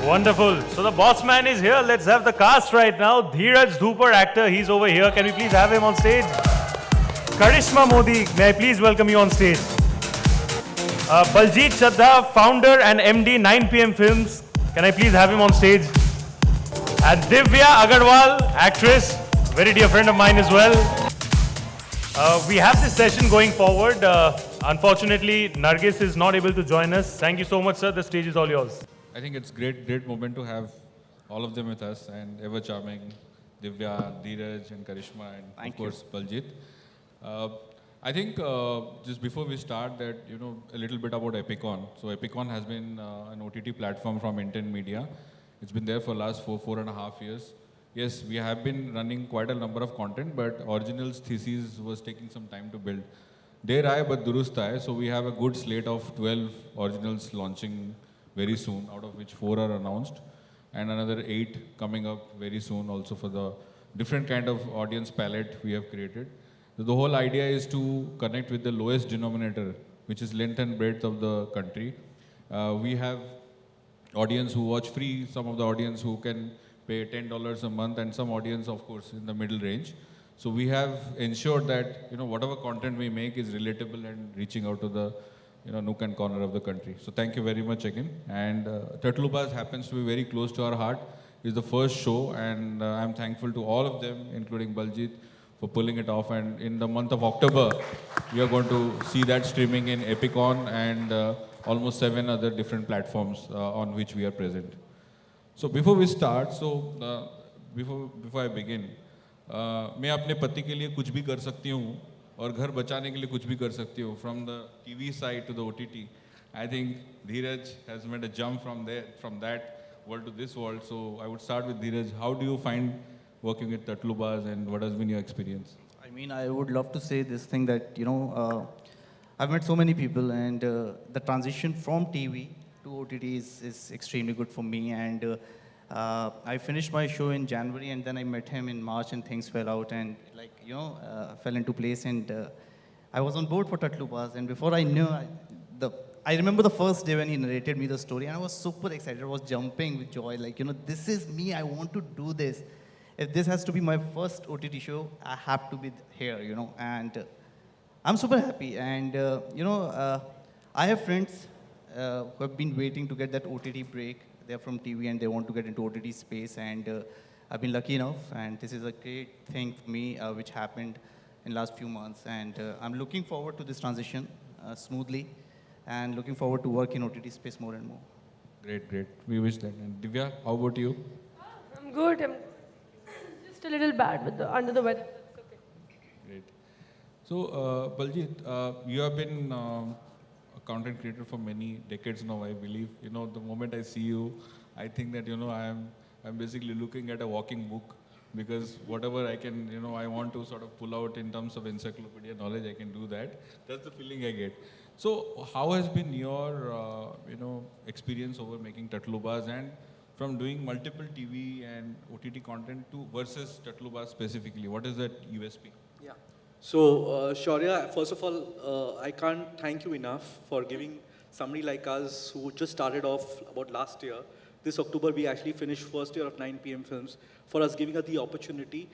Wonderful. So the boss man is here. Let's have the cast right now. Dheeraj, Dhoopar, actor, he's over here. Can we please have him on stage? Karishma Modi, may I please welcome you on stage? Baljit, Chaddha, founder and MD 9 PM Films. Can I please have him on stage? And Divya Agarwal, actress, very dear friend of mine as well. We have this session going forward. Unfortunately, Nargis is not able to join us. Thank you so much, sir. The stage is all yours. I think it's great moment to have all of them with us, and ever charming Divya, Dheeraj, and Karishma, and of course Baljit. I think just before we start, that a little bit about EpicOn. So EpicOn has been an OTT platform from Intent Media. It's been there for the last 4.5 years. Yes, we have been running quite a number of content, but originals thesis was taking some time to build. Der aaye, but durust aaye. So we have a good slate of 12 originals launching very soon, out of which 4 are announced, and another 8 coming up very soon also for the different kind of audience palette we have created. So the whole idea is to connect with the lowest denominator, which is length and breadth of the country. We have audience who watch free, some of the audience who can pay $10 a month, and some audience, of course, in the middle range. So we have ensured that whatever content we make is relatable and reaching out to the nook and corner of the country. So thank you very much again. And Tatlubaaz happens to be very close to our heart. It's the first show, and I'm thankful to all of them, including Baljit, for pulling it off. And in the month of October, we are going to see that streaming in EpicOn and almost 7 other different platforms on which we are present. So before we start, before I begin, मैं अपने पति के लिए कुछ भी कर सकती हूँ और घर बचाने के लिए कुछ भी कर सकती हूँ. From the TV side to the OTT, I think Dheeraj has made a jump from that world to this world. So I would start with Dheeraj. How do you find working with Tatlubaaz, and what has been your experience? I mean, I would love to say this thing that, I've met so many people, and the transition from TV to OTT is extremely good for me. And I finished my show in January, and then I met him in March, and things fell out and fell into place. And I was on board for Tatlubaaz, and before I knew, I remember the first day when he narrated me the story, and I was super excited. I was jumping with joy, this is me. I want to do this. If this has to be my first OTT show, I have to be here, and I'm super happy. And, I have friends who have been waiting to get that OTT break. They're from TV and they want to get into OTT space, and I've been lucky enough, and this is a great thing for me, which happened in the last few months, and I'm looking forward to this transition smoothly, and looking forward to work in OTT space more and more. Great. We wish that. And Divya, how about you? I'm good. I'm just a little bad with under the weather. It's okay. Great. So, Baljit, you have been a content creator for many decades now, I believe. The moment I see you, I think that, I'm basically looking at a walking book, because whatever I can, I want to sort of pull out in terms of encyclopedia knowledge, I can do that. That's the feeling I get. So, how has been your, experience over making Tatlubaaz, and from doing multiple TV and OTT content to versus Tatlubaaz specifically? What is that USP? Yeah. So, Shaurya, first of all, I can't thank you enough for giving somebody like us who just started off about last year. This October, we actually finished first year of 9 PM Films, for us giving us the opportunity.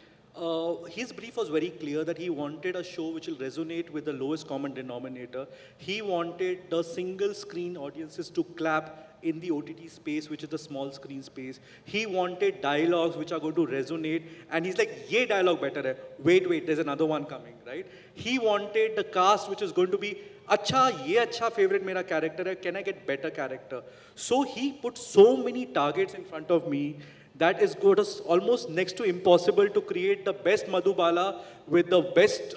His brief was very clear that he wanted a show which will resonate with the lowest common denominator. He wanted the single screen audiences to clap in the OTT space, which is the small screen space. He wanted dialogues which are going to resonate, and he's like, ye dialogue better hai. Wait, there's another one coming, right? He wanted the cast which is going to be, acha favorite mera character hai, can I get better character? So he put so many targets in front of me that is good, almost next to impossible to create the best Madhubala with the best,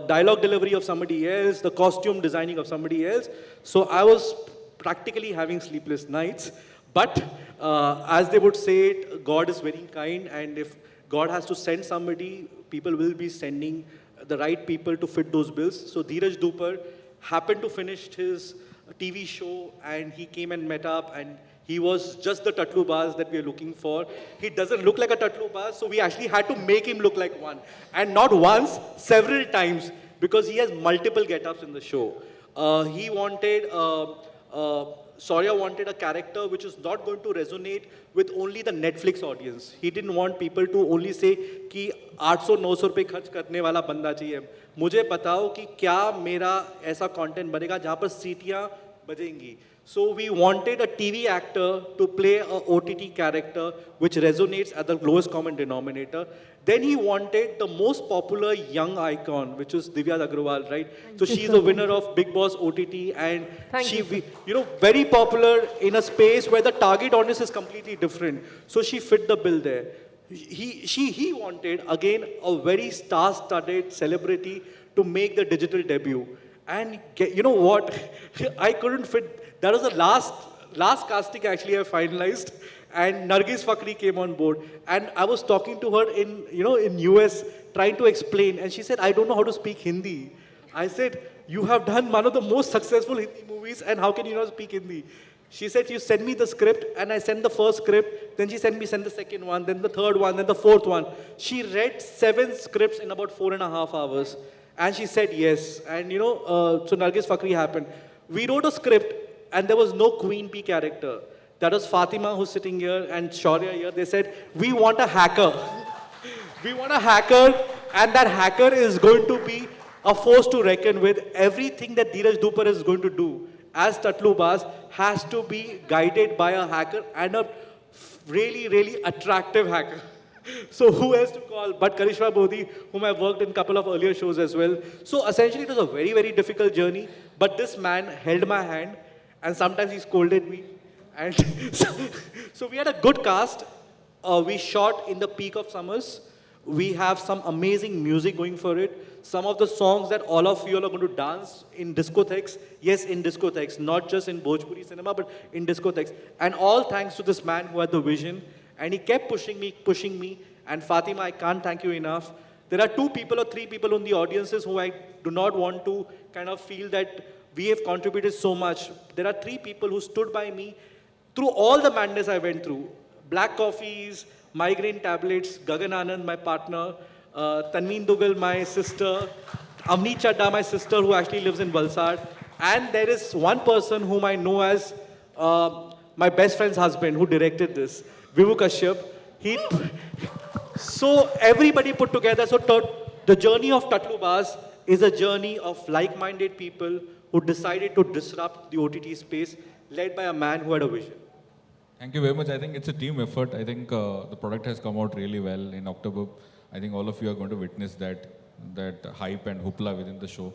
dialogue delivery of somebody else, the costume designing of somebody else. So I was practically having sleepless nights. But as they would say it, God is very kind, and if God has to send somebody, people will be sending the right people to fit those bills. So Dheeraj Dhoopar happened to finish his TV show, and he came and met up, and he was just the Tatlubaaz that we are looking for. He doesn't look like a Tatlubaaz, so we actually had to make him look like one. And not once, several times, because he has multiple get-ups in the show. He wanted Sourjya wanted a character which is not going to resonate with only the Netflix audience. He didn't want people to only say कि 800-900 रुपए खर्च करने वाला बंदा चाहिए. मुझे बताओ कि क्या मेरा ऐसा content बनेगा जहाँ पर सीटियाँ बजेंगी. So we wanted a TV actor to play a OTT character which resonates at the lowest common denominator. Then he wanted the most popular young icon, which is Divya Agarwal, right? So she's a winner of Big Boss OTT, and very popular in a space where the target audience is completely different. So she fit the bill there. He wanted, again, a very star-studded celebrity to make the digital debut. And you know what? I couldn't fit. That was the last casting actually I finalized. And Nargis Fakhri came on board. And I was talking to her in US, trying to explain. And she said, I don't know how to speak Hindi. I said, you have done one of the most successful Hindi movies, and how can you not speak Hindi? She said, you send me the script, and I sent the first script. Then she sent the second one, then the third one, then the fourth one. She read 7 scripts in about 4.5 hours. And she said yes. And so Nargis Fakhri happened. We wrote a script, and there was no Queen Bee character. That was Fatima, who's sitting here, and Shaurya here. They said, we want a hacker. We want a hacker, and that hacker is going to be a force to reckon with. Everything that Dheeraj Dhoopar is going to do as Tatlubaaz has to be guided by a hacker, and a really, really attractive hacker. So who else to call but Karishma Bodhi, whom I've worked in a couple of earlier shows as well. So essentially it was a very, very difficult journey, but this man held my hand, and sometimes he scolded me. And so we had a good cast. We shot in the peak of summers. We have some amazing music going for it. Some of the songs that all of you are going to dance in discotheques. Yes, in discotheques, not just in Bhojpuri cinema, but in discotheques. And all thanks to this man who had the vision. And he kept pushing me. And Fatima, I can't thank you enough. There are 2 people or 3 people in the audiences who I do not want to kind of feel that we have contributed so much. There are 3 people who stood by me through all the madness I went through. Black coffees, migraine tablets, Gagan Anand, my partner, Tanveen Dugal, my sister, Amni Chaddha, my sister, who actually lives in Valsad. And there is one person whom I know as my best friend's husband who directed this, Vibhu Kashyap. So everybody put together. So the journey of Tatlubaaz is a journey of like-minded people who decided to disrupt the OTT space, led by a man who had a vision. Thank you very much. I think it's a team effort. I think the product has come out really well in October. I think all of you are going to witness that hype and hoopla within the show.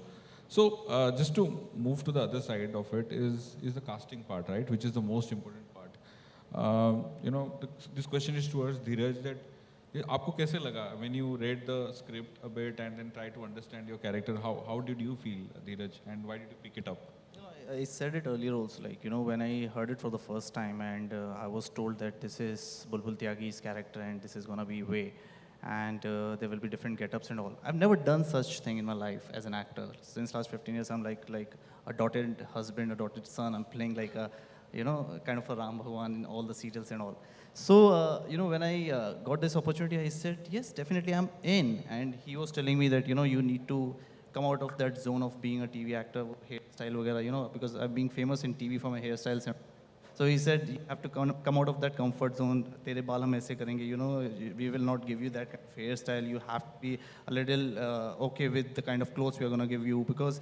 So just to move to the other side of it is the casting part, right? Which is the most important part. This question is towards Dheeraj, that आपको कैसे लगा when you read the script a bit and then try to understand your character? How did you feel, Dheeraj, and why did you pick it up? I said it earlier also, when I heard it for the first time, and I was told that this is Bulbul Tyagi's character and this is going to be Way, and there will be different get-ups and all. I've never done such thing in my life as an actor. Since last 15 years, I'm like a dotted husband, a dotted son. I'm playing like a, kind of a Ram Bhagwan in all the serials and all. So, when I got this opportunity, I said, yes, definitely I'm in. And he was telling me that, you need to come out of that zone of being a TV actor, hairstyle, वगैरह, because I'm being famous in TV for my hairstyles. So he said, you have to come out of that comfort zone. तेरे बाल हम ऐसे करेंगे, we will not give you that kind of hairstyle. You have to be a little okay with the kind of clothes we are going to give you, because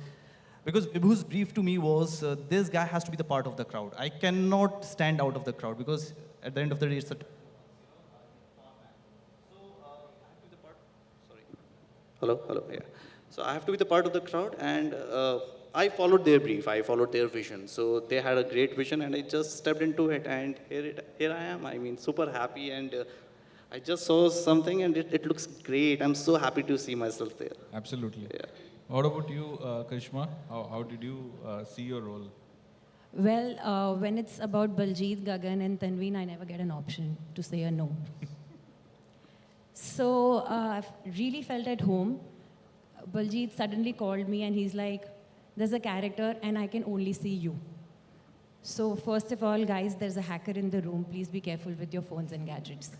Vibhu's brief to me was, this guy has to be the part of the crowd. I cannot stand out of the crowd, because at the end of the day, it's a... Hello, yeah. So I have to be the part of the crowd, and I followed their brief, I followed their vision. So they had a great vision, and I just stepped into it, and here I am. I mean, super happy, and I just saw something, and it looks great. I'm so happy to see myself there. Absolutely. Yeah. What about you, Karishma? How did you see your role? Well, when it's about Baljit, Gagan, and Tanveen, I never get an option to say a no. So I really felt at home. Baljit suddenly called me and he's like, there's a character and I can only see you. So first of all, guys, there's a hacker in the room. Please be careful with your phones and gadgets.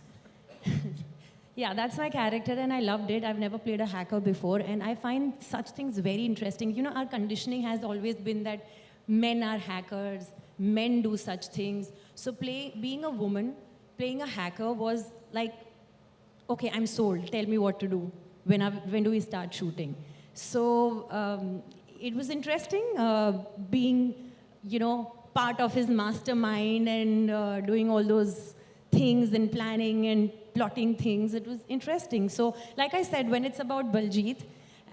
Yeah, that's my character and I loved it. I've never played a hacker before and I find such things very interesting. Our conditioning has always been that men are hackers, men do such things. So being a woman, playing a hacker was like, okay, I'm sold. Tell me what to do. When do we start shooting? So it was interesting being, part of his mastermind and doing all those things and planning and plotting things. It was interesting. So, like I said, when it's about Baljit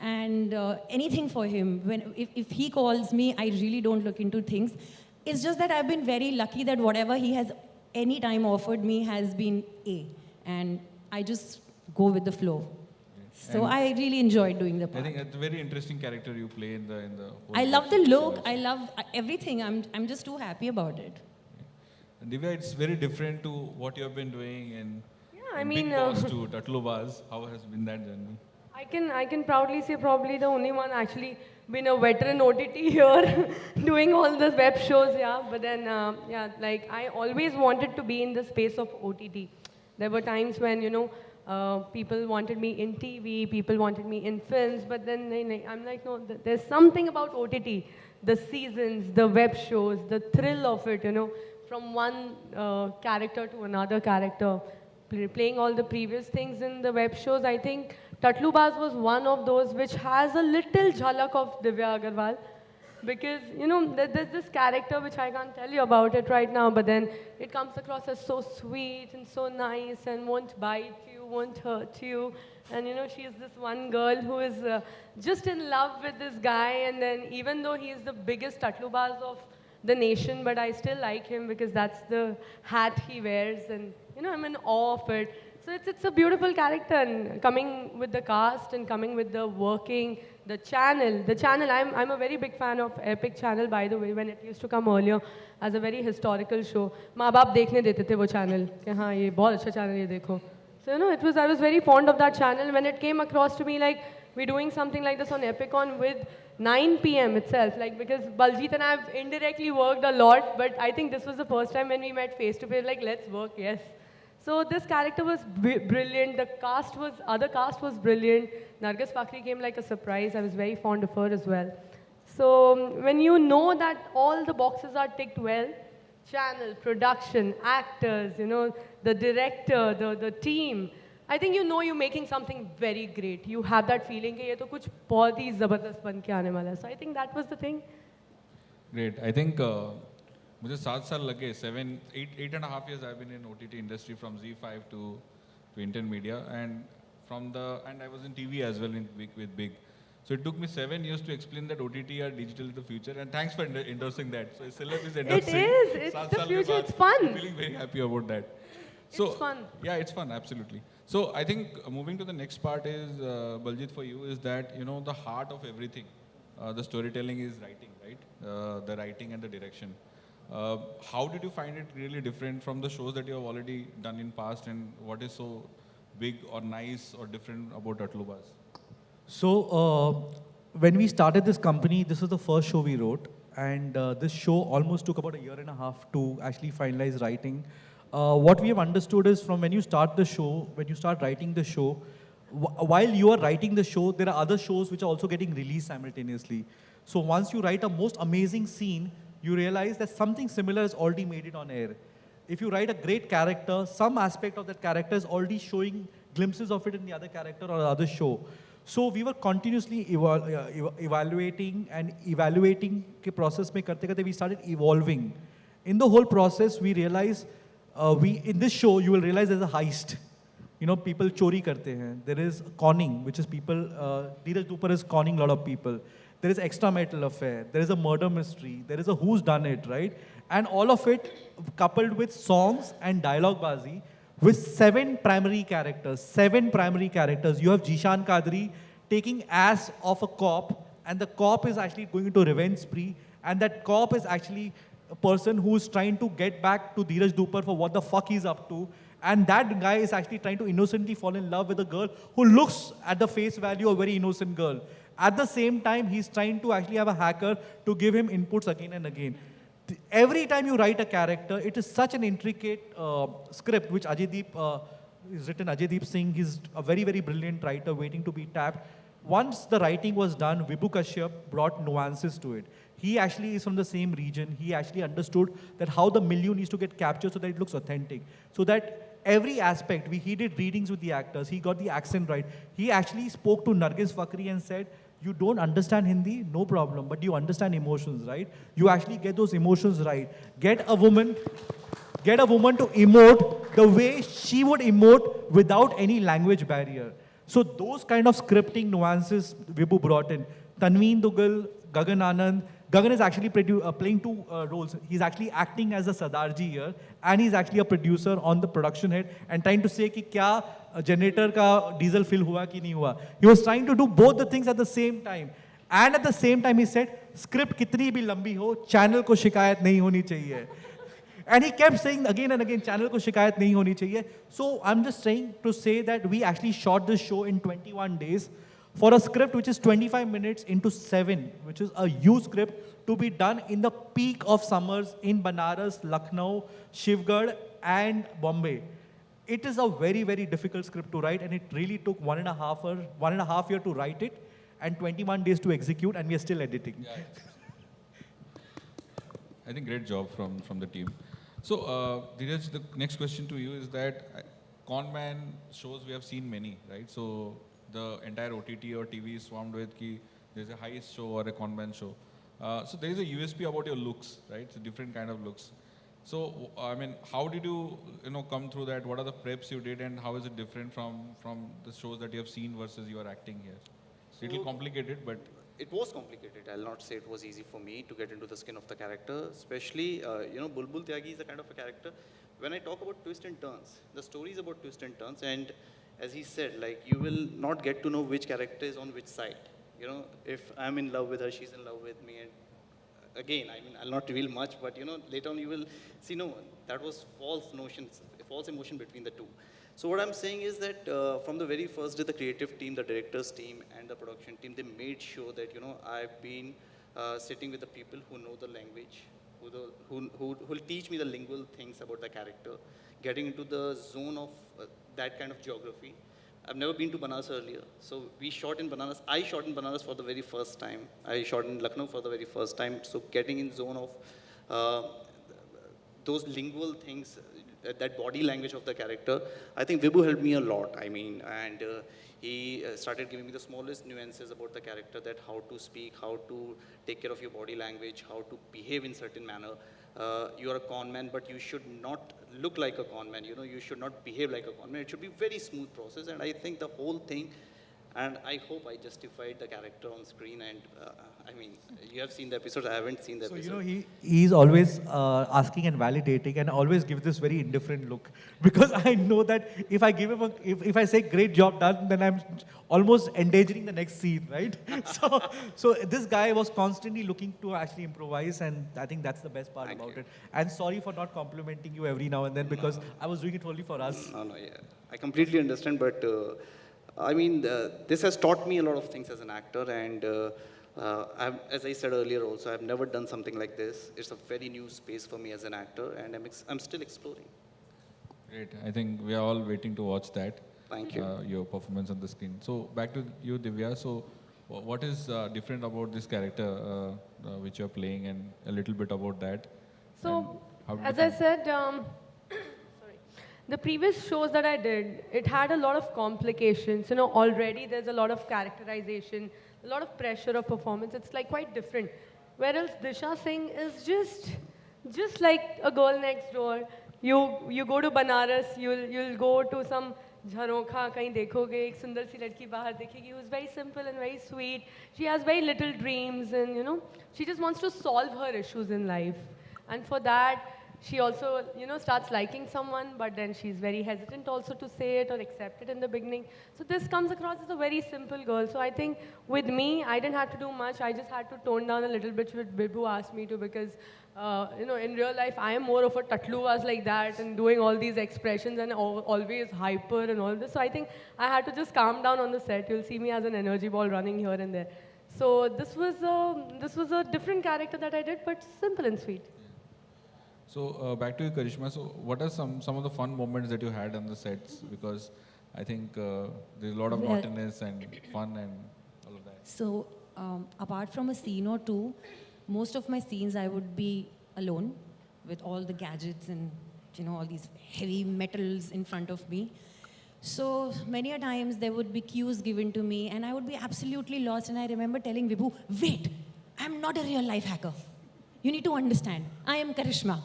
and anything for him, if he calls me, I really don't look into things. It's just that I've been very lucky that whatever he has any time offered me has been A. And I just go with the flow. So And I really enjoyed doing the I part. think it's a very interesting character you play in the whole I love the web look. series. I love everything. I'm just too happy about it. And Divya, it's very different to what you have been doing and I and mean, Big Boss to Tatlubaaz. How has been that journey? I can proudly say probably the only one actually been a veteran OTT here doing all the web shows, yeah. But then, yeah, like I always wanted to be in the space of OTT. There were times when, people wanted me in TV, people wanted me in films, but then I'm like, no, there's something about OTT. The seasons, the web shows, the thrill of it, from one character to another character. Playing all the previous things in the web shows, I think Tatlubaaz was one of those which has a little jhalak of Divya Agarwal. Because, there's this character which I can't tell you about it right now, but then it comes across as so sweet and so nice and won't bite you, won't hurt you. And, she is this one girl who is just in love with this guy, and then even though he is the biggest Tatlubaaz of the nation, but I still like him because that's the hat he wears, and, I'm in awe of it. So it's a beautiful character, and coming with the cast and coming with the working, the channel, I'm a very big fan of Epic channel, by the way, when it used to come earlier as a very historical show. माँ बाप देखने देते थे वो channel, कि हाँ ये बहुत अच्छा channel ये देखो. So I was very fond of that channel. When it came across to me like we're doing something like this on EpicOn with 9 p.m. itself, like because Baljit and I have indirectly worked a lot, but I think this was the first time when we met face to face, like let's work, yes. So this character was brilliant. Other cast was brilliant. Nargis Fakhri came like a surprise. I was very fond of her as well. So when you know that all the boxes are ticked well, channel, production, actors, the director, the team, I think you're making something very great. You have that feeling कि ये तो कुछ बहुत ही ज़बरदस्त बन के आने वाला है. So I think that was the thing. Great. I think मुझे 7 साल लगे, 8.5 years I've been in OTT industry from Z5 to Indian media, and I was in TV as well with Big. So it took me 7 years to explain that OTT are digital the future, and thanks for endorsing that. So Celeb is endorsing. It is. It's the future. It's fun. I'm feeling very happy about that. So, it's fun. Yeah, it's fun, absolutely. So I think moving to the next part is, Baljit, for you, is that, the heart of everything, the storytelling is writing, right? The writing and the direction. How did you find it really different from the shows that you have already done in past, and what is so big or nice or different about Tatlubaaz? So when we started this company, this was the first show we wrote, and this show almost took about a year and a half to actually finalize writing. What we have understood is from when you start the show, when you start writing the show, while you are writing the show, there are other shows which are also getting released simultaneously. So once you write a most amazing scene, you realize that something similar has already made it on air. If you write a great character, some aspect of that character is already showing glimpses of it in the other character or the other show. So we were continuously evaluating के process में करते करते we started evolving. In the whole process, we realized in this show you will realize there's a heist. People chori karte hain. There is conning, which is people. Dheeraj Dhoopar is conning a lot of people. There is extramarital affair. There is a murder mystery. There is a who's done it, right? And all of it coupled with songs and dialogue bazi with 7 primary characters. 7 primary characters. You have Jishan Kadri taking ass of a cop, and the cop is actually going into revenge spree, and that cop is actually a person who is trying to get back to Dheeraj Dhoopar for what the fuck he's up to. And that guy is actually trying to innocently fall in love with a girl who looks at the face value a very innocent girl. At the same time, he's trying to actually have a hacker to give him inputs again and again. Every time you write a character, it is such an intricate script, which is written Ajaydeep Singh. He's a very, very brilliant writer waiting to be tapped. Once the writing was done, Vibhu Kashyap brought nuances to it. he actually is from the same region. He actually understood that how the milieu needs to get captured so that it looks authentic. So that every aspect, he did readings with the actors, he got the accent right. He actually spoke to Nargis, Fakhri and said, you don't understand Hindi, no problem, but you understand emotions, right? You actually get those emotions right. Get a woman to emote the way she would emote without any language barrier. So those kind of scripting nuances Vibhu brought in. Tanveen Dugal, Gagan Anand. Gagan is actually playing two roles. He's actually acting as a Sardarji here, and he's actually a producer on the production head and trying to say कि क्या generator का diesel fill हुआ कि नहीं हुआ. He was trying to do both the things at the same time. And at the same time he said, script कितनी भी लंबी हो, channel को शिकायत नहीं होनी चाहिए. And he kept saying again and again, channel ko shikayat nahi honi chahiye. So I'm just trying to say that we actually shot this show in 21 days for a script which is 25 minutes into 7, which is a huge script to be done in the peak of summers in Banaras, Lucknow, Shivgarh and Bombay. It is a very, very difficult script to write, and it really took 1.5 year to write it and 21 days to execute, and we are still editing. Yeah. I think great job from the team. So, Dheeraj, the next question to you is that con man shows we have seen many, right? So, the entire OTT or TV is swarmed with ki there's a heist show or a con man show. So, there is a USP about your looks, right? It's a different kind of looks. So, I mean, how did you come through that? What are the preps you did, and how is it different from the shows that you have seen versus your acting here? It's a little complicated, but... It was complicated. I'll not say it was easy for me to get into the skin of the character, especially, Bulbul Tyagi is a kind of a character. When I talk about twists and turns, the story is about twists and turns, and as he said, like, you will not get to know which character is on which side. If I'm in love with her, she's in love with me, and again, I mean, I'll not reveal much, but, later on you will see, no, that was false emotion between the two. So what I'm saying is that from the very first day, the creative team, the director's team, and the production team, they made sure that, I've been sitting with the people who know the language, who'll teach me the lingual things about the character, getting into the zone of that kind of geography. I've never been to Banaras earlier. So we shot in Banaras. I shot in Banaras for the very first time. I shot in Lucknow for the very first time. So getting in zone of those lingual things, that body language of the character, I think Vibhu helped me a lot. I mean, and he started giving me the smallest nuances about the character, that how to speak, how to take care of your body language, how to behave in certain manner. You are a con man, but you should not look like a con man. You should not behave like a con man. It should be a very smooth process, and I think the whole thing, and I hope I justified the character on screen. And I mean, you have seen the episode. I haven't seen the episode. So he's always asking and validating, and always gives this very indifferent look, because I know that if I give him if I say great job done, then I'm almost endangering the next scene, right? so this guy was constantly looking to actually improvise, and I think that's the best part about it. And sorry for not complimenting you every now and then, because I was doing it only for us. No, yeah, I completely understand, but. I mean, this has taught me a lot of things as an actor, and as I said earlier also, I've never done something like this. It's a very new space for me as an actor, and I'm still exploring. Great. I think we are all waiting to watch that. Thank you. Your performance on the screen. So back to you, Divya. So what is different about this character which you're playing, and a little bit about that? So, as I said, the previous shows that I did, it had a lot of complications. Already there's a lot of characterization, a lot of pressure of performance. It's like quite different. Whereas Disha Singh is just like a girl next door. You go to Banaras, you'll go to some jharonkha, kahin dekhoge, ek sundar si ladki bahar dekhegi, who's very simple and very sweet. She has very little dreams, and she just wants to solve her issues in life. And for that, she also, starts liking someone, but then she's very hesitant also to say it or accept it in the beginning. So this comes across as a very simple girl. So I think with me, I didn't have to do much. I just had to tone down a little bit, which Vibhu asked me to, because, in real life, I am more of a Tatlubaaz like that, and doing all these expressions and always hyper and all this. So I think I had to just calm down on the set. You'll see me as an energy ball running here and there. So this was a different character that I did, but simple and sweet. So back to you, Karishma. So what are some of the fun moments that you had on the sets? Because I think there's a lot of naughtiness and fun and all of that. So apart from a scene or two, most of my scenes I would be alone with all the gadgets and, all these heavy metals in front of me. So many a times there would be cues given to me and I would be absolutely lost, and I remember telling Vibhu, wait, I'm not a real life hacker. You need to understand. I am Karishma,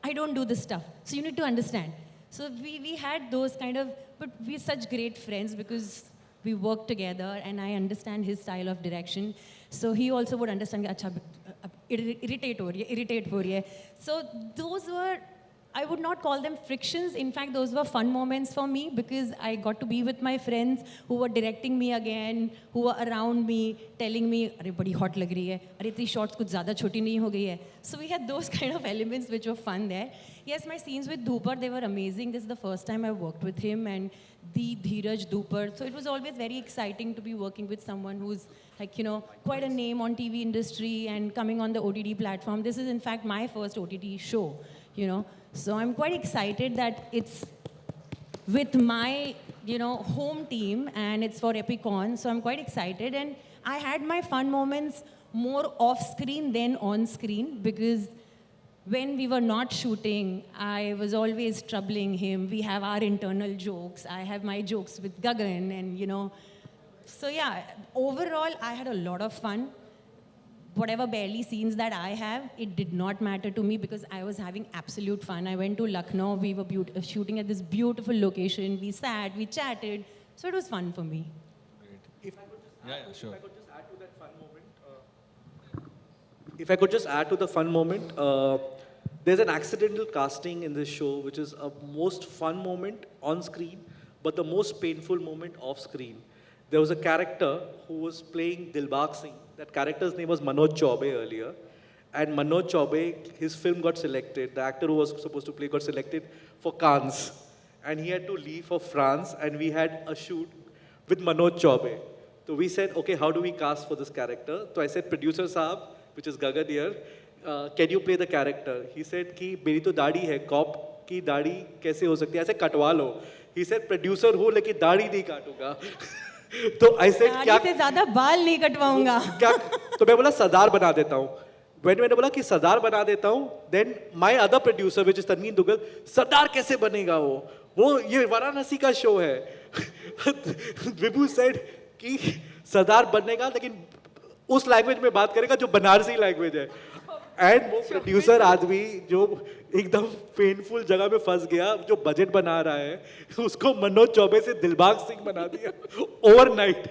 I don't do this stuff. So you need to understand. So we had those kind of, but we're such great friends because we work together and I understand his style of direction. So he also would understand, acha, irritate ho rahi hai. So those were, I would not call them frictions. In fact, those were fun moments for me because I got to be with my friends who were directing me again, who were around me, telling me, "Arey, badi hot lag rahi hai. Arey, itni shots kuch zyada choti nahi ho gayi hai." So we had those kind of elements which were fun there. Yes, my scenes with Dhoopar, they were amazing. This is the first time I worked with him and the Dheeraj Dhoopar. So it was always very exciting to be working with someone who's like, quite a name on TV industry and coming on the OTT platform. This is in fact my first OTT show, So I'm quite excited that it's with my, home team and it's for EpicOn. So I'm quite excited. And I had my fun moments more off screen than on screen because when we were not shooting, I was always troubling him. We have our internal jokes. I have my jokes with Gagan and, So yeah, overall, I had a lot of fun. Whatever barely scenes that I have, it did not matter to me because I was having absolute fun. I went to Lucknow. We were shooting at this beautiful location. We sat, we chatted. So it was fun for me. If I could just sure. If I could just add to that fun moment. If I could just add to the fun moment, there's an accidental casting in this show, which is a most fun moment on screen, but the most painful moment off screen. There was a character who was playing Dilbagh Singh. That character's name was Manoj Chaubey earlier. And Manoj Chaubey, his film got selected. The actor who was supposed to play got selected for Cannes. And he had to leave for France, and we had a shoot with Manoj Chaubey. So we said, okay, how do we cast for this character? So I said, producer Saab, which is Gagan here, can you play the character? He said, ki meri to daadi hai, cop ki daadi kaise ho sakti hai? I said, katwa lo. He said, producer ho, lekin daadi nahi kaatunga. तो I said क्या से ज़्यादा बाल नहीं कटवाऊंगा क्या तो मैं बोला सरदार बना देता हूँ मैंने बोला कि सरदार बना देता हूँ then my other producer which is तनवीन दुग्गल सरदार कैसे बनेगा वो ये वाराणसी का शो है विभू said कि सरदार बनेगा लेकिन उस लैंग्वेज में बात करेगा जो बनारसी लैंग्वेज है एंड वो प्रोड्यूसर आदमी जो एकदम पेनफुल जगह में फंस गया जो बजट बना रहा है उसको मनोज चौबे से दिलबाग सिंह बना दिया overnight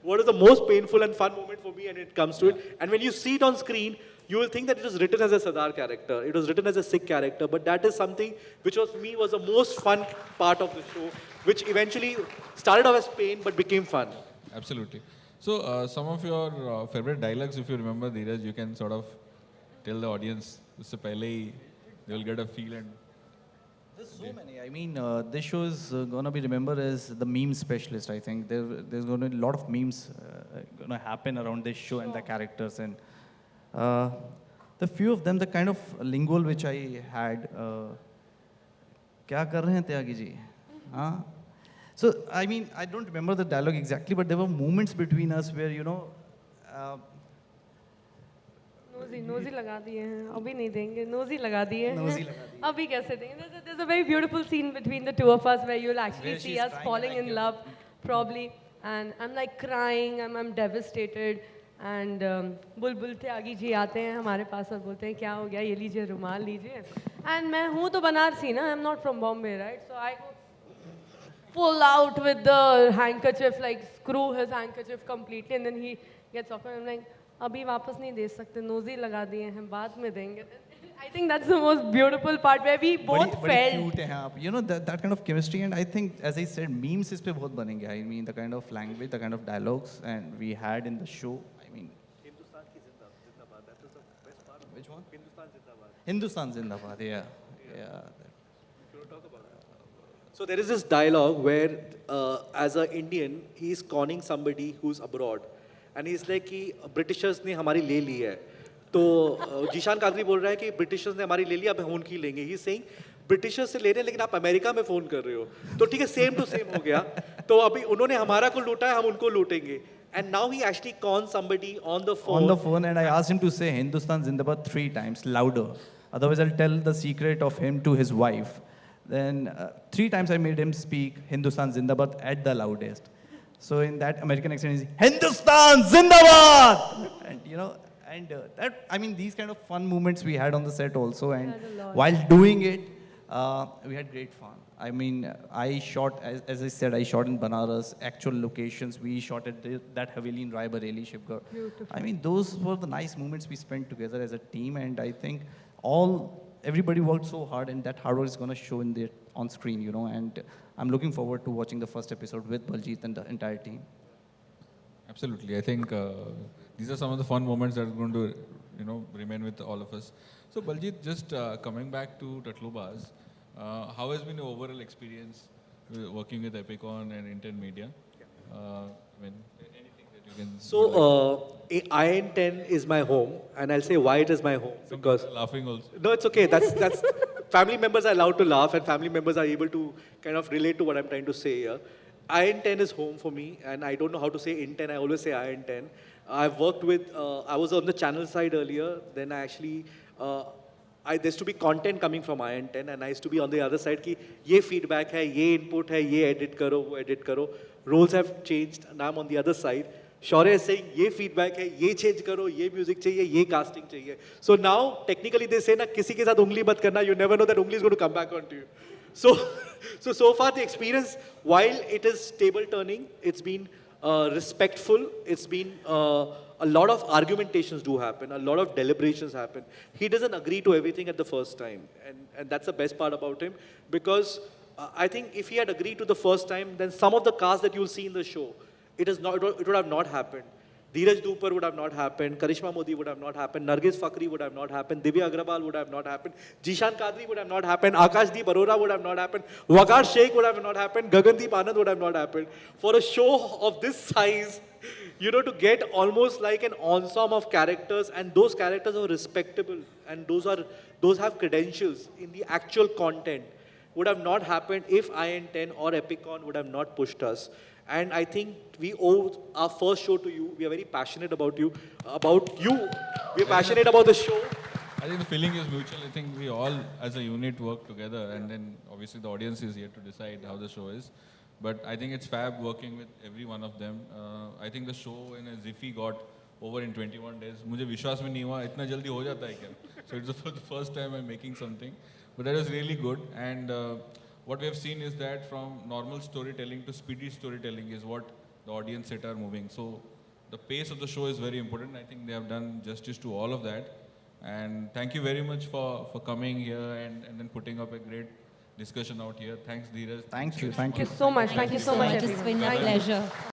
what is the most painful and fun moment for me and it comes to it and when you see it on screen you will think that it was written as a Sardar character it was written as a Sikh character but that is something which was the most fun part of the show which eventually started off as pain but became fun. Absolutely. So some of your favorite dialogues if you remember Dheeraj you can sort of tell the audience उससे पहले ही they will get a feel and there's so many. I mean, this show is gonna be remembered as the meme specialist. I think there's gonna be a lot of memes gonna happen around this show and the characters and the few of them, the kind of lingual which I had. क्या कर रहे हैं त्यागी जी? हाँ. So I mean, I don't remember the dialogue exactly, but there were moments between us where nosy लगा दिए हैं अभी नहीं देंगे नोजी लगा दिए अभी कैसे देंगे there's a very beautiful scene between the two of us where you'll actually see us falling in love probably and I'm like crying I'm devastated and बुलबुल त्यागी जी आते हैं हमारे पास और बोलते हैं क्या हो गया ये लीजिए रुमाल लीजिए and मैं हूँ तो बनारसी ना I'm not from Bombay right so I go pull out with the handkerchief like screw his handkerchief completely and then he gets off and I'm like अभी वापस नहीं दे सकते नोजी लगा दिए हैं बाद में देंगे I think that's the most beautiful part where we both felt cute हैं आप that kind of chemistry and I think as I said memes इस पे बहुत बनेंगे I mean the kind of language the kind of dialogues and we had in the show I mean Hindustan की जिंदाबाद that was the best part which one Hindustan जिंदाबाद yeah you want to talk about that so there is this dialogue where as a Indian he is conning somebody who's abroad and he's like कि Britishers ने हमारी ले ली है तो जीशान कादरी बोल रहा है कि ब्रिटिशर्स ने हमारी ले ली अब हम उनकी लेंगे ही सेइंग ब्रिटिशर्स से ले रहे हैं लेकिन आप अमेरिका में फ़ोन कर रहे हो तो ठीक है सेम टू सेम हो गया तो अभी उन्होंने हमारा को लूटा है हम उनको लूटेंगे And now he actually cons somebody on the phone. On the phone, and I asked him to say Hindustan Zindabad 3 times, louder. Otherwise, I'll tell the secret of him to his wife. Then 3 times I made him speak Hindustan Zindabad at the loudest. So in that American accent, he's Hindustan Zindabad! And that, I mean, these kind of fun moments we had on the set also. And while doing it, we had great fun. I mean, I shot, as I said, I shot in Banaras, actual locations. We shot at that Haveli in Rai Bareli, Shivgarh. I mean, those were the nice moments we spent together as a team, and I think everybody worked so hard, and that hard work is going to show on screen, and I'm looking forward to watching the first episode with Baljit and the entire team. Absolutely. I think these are some of the fun moments that are going to, remain with all of us. So Baljit, just coming back to Tatlubaaz, how has been your overall experience working with EpicOn and Intent Media? Anything that you can... So, IN10 is my home, and I'll say why it is my home. Because laughing also. No, it's okay. That's family members are allowed to laugh, and family members are able to kind of relate to what I'm trying to say here. IN10 is home for me, and I don't know how to say IN10. I always say IN10. I've worked with, I was on the channel side earlier, then I actually... there used to be content coming from IN10, and I used to be on the other side ki ye feedback hai, ye input hai, ye edit karo, wo edit karo. Roles have changed, and I'm on the other side. Shaurya is saying ye feedback hai, ye change karo, ye music chahiye, ye casting chahiye. So now, technically they say na kisi ke saath ungli mat karna, you never know that ungli is going to come back onto you. So far the experience, while it is table turning, it's been respectful, it's been... a lot of argumentations do happen, a lot of deliberations happen. He doesn't agree to everything at the first time, and that's the best part about him, because I think if he had agreed to the first time, then some of the cast that you'll see in the show, it would have not happened. Dheeraj Dhoopar would have not happened, Karishma Modi would have not happened, Nargis Fakhri would have not happened, Divya Agarwal would have not happened, Jishan Kadri would have not happened, Akashdeep Arora would have not happened, Waqar Sheikh would have not happened, Gagandeep Anand would have not happened. For a show of this size, to get almost like an ensemble of characters, and those characters are respectable, and those have credentials in the actual content, would have not happened if IN10 or EpicOn would have not pushed us. And I think we owe our first show to you. We are very passionate about you. We are passionate about the show. I think the feeling is mutual. I think we all, as a unit, work together, and then obviously the audience is here to decide how the show is. But I think it's fab working with every one of them. I think the show in a Ziffy got over in 21 days. मुझे विश्वास में नहीं हुआ इतना जल्दी हो जाता है क्या? So it's the first time I'm making something, but that was really good. And what we have seen is that from normal storytelling to speedy storytelling is what the audience set are moving. So the pace of the show is very important. I think they have done justice to all of that. And thank you very much for coming here and then putting up a great discussion out here. Thanks, Dheeraj. Thank you. Thank you so much. Thank you so much, It's been everyone. a pleasure.